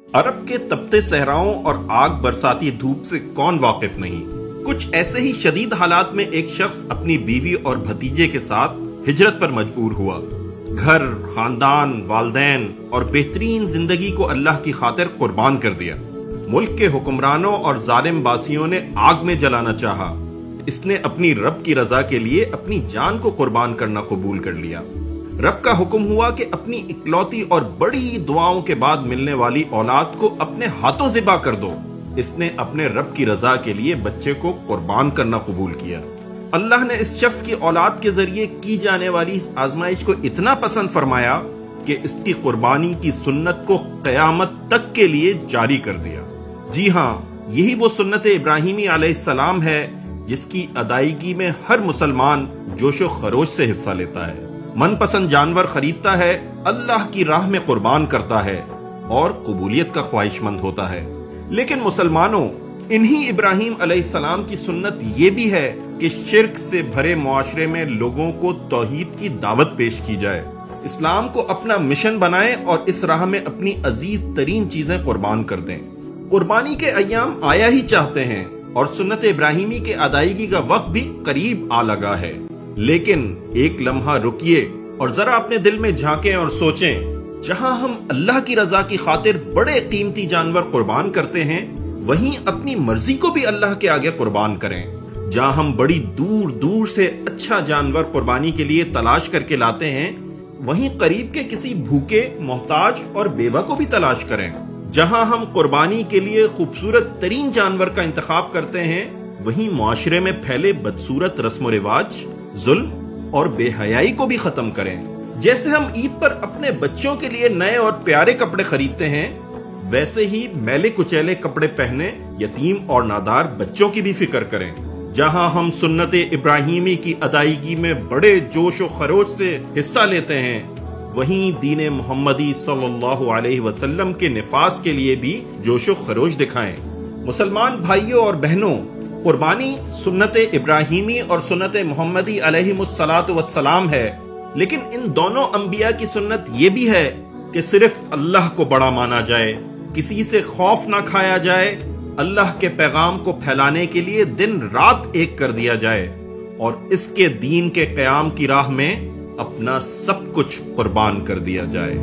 अरब के तपते सहराओं और आग बरसाती धूप से कौन वाकिफ नहीं। कुछ ऐसे ही शदीद हालात में एक शख्स अपनी बीवी और भतीजे के साथ हिजरत पर मजबूर हुआ। घर, खानदान, वालदैन और बेहतरीन जिंदगी को अल्लाह की खातिर कुर्बान कर दिया। मुल्क के हुक्मरानों और जालिम बासियों ने आग में जलाना चाहा। इसने अपनी रब की रजा के लिए अपनी जान को कुर्बान करना कबूल कर लिया। रब का हुक्म हुआ कि अपनी इकलौती और बड़ी दुआओं के बाद मिलने वाली औलाद को अपने हाथों ज़िबा कर दो। इसने अपने रब की रजा के लिए बच्चे को कुर्बान करना कबूल किया। अल्लाह ने इस शख्स की औलाद के जरिए की जाने वाली इस आजमाइश को इतना पसंद फरमाया कि इसकी कुर्बानी की सुन्नत को क़यामत तक के लिए जारी कर दिया। जी हाँ, यही वो सुन्नत इब्राहीमी अलैहिस्सलाम है जिसकी अदायगी में हर मुसलमान जोशो खरोश से हिस्सा लेता है, मनपसंद जानवर खरीदता है, अल्लाह की राह में कुर्बान करता है और कबूलियत का ख्वाहिशमंद होता है। लेकिन मुसलमानों, इन्हीं इब्राहीम अलैहिस्सलाम की सुन्नत ये भी है कि शिर्क से भरे मुआशरे में लोगों को तौहीद की दावत पेश की जाए, इस्लाम को अपना मिशन बनाएं और इस राह में अपनी अजीज तरीन चीजें कुर्बान कर दें। कुर्बानी के अय्याम आया ही चाहते हैं और सुन्नत इब्राहीमी के अदायगी का वक्त भी करीब आ लगा है। लेकिन एक लम्हा रुकिए और जरा अपने दिल में झांकें और सोचें, जहां हम अल्लाह की रजा की खातिर बड़े कीमती जानवर कुर्बान करते हैं, वहीं अपनी मर्जी को भी अल्लाह के आगे कुर्बान करें। जहां हम बड़ी दूर दूर से अच्छा जानवर कुर्बानी के लिए तलाश करके लाते हैं, वहीं करीब के किसी भूखे, मोहताज और बेवा को भी तलाश करें। जहां हम कुर्बानी के लिए खूबसूरत तरीन जानवर का इंतखाब करते हैं, वहीं मुआशरे में फैले बदसूरत रस्म रिवाज, जुल्म और बेहयाई को भी खत्म करें। जैसे हम ईद पर अपने बच्चों के लिए नए और प्यारे कपड़े खरीदते हैं, वैसे ही मैले कुचैले कपड़े पहने यतीम और नादार बच्चों की भी फिक्र करें। जहां हम सुन्नत इब्राहीमी की अदायगी में बड़े जोश और खरोश से हिस्सा लेते हैं, वहीं दीन मोहम्मदी सल्लल्लाहु अलैहि वसल्लम के निफास के लिए भी जोश और खरोश दिखाएं। मुसलमान भाइयों और बहनों, कुर्बानी सुन्नत इब्राहीमी और सुन्नत मोहम्मदी अलैहिमुस्सलातु वस्सलाम है, लेकिन इन दोनों अंबिया की सुन्नत ये भी है कि सिर्फ अल्लाह को बड़ा माना जाए, किसी से खौफ ना खाया जाए, अल्लाह के पैगाम को फैलाने के लिए दिन रात एक कर दिया जाए और इसके दीन के क़याम की राह में अपना सब कुछ कुर्बान कर दिया जाए।